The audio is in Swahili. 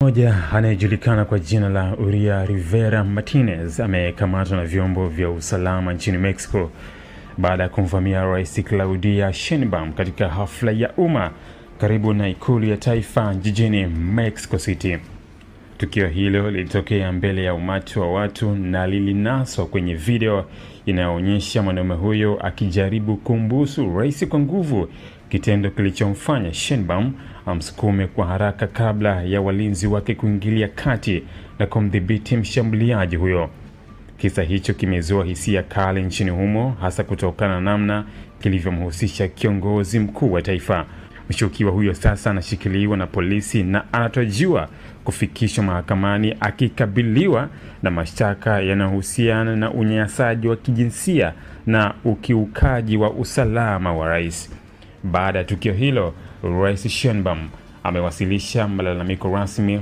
Mmoja anayejulikana kwa jina la Uriah Rivera Martinez amekamatwa na vyombo vya usalama nchini Mexico baada ya kumvamia Rais Claudia Sheinbaum katika hafla ya umma karibu na ikulu ya taifa jijini Mexico City. Tukio hilo lilitokea mbele ya umati wa watu na lilinaswa kwenye video inayoonyesha mwanaume huyo akijaribu kumbusu rais kwa nguvu, kitendo kilichomfanya Sheinbaum amsukume kwa haraka kabla ya walinzi wake kuingilia kati na kumdhibiti mshambuliaji huyo. Kisa hicho kimezua hisia kali nchini humo, hasa kutokana na namna kilivyomhusisha kiongozi mkuu wa taifa. Mshukiwa huyo sasa anashikiliwa na polisi na anatarajiwa kufikishwa mahakamani akikabiliwa na mashtaka yanayohusiana na unyanyasaji wa kijinsia na ukiukaji wa usalama wa rais. Baada ya tukio hilo, Rais Sheinbaum amewasilisha malalamiko rasmi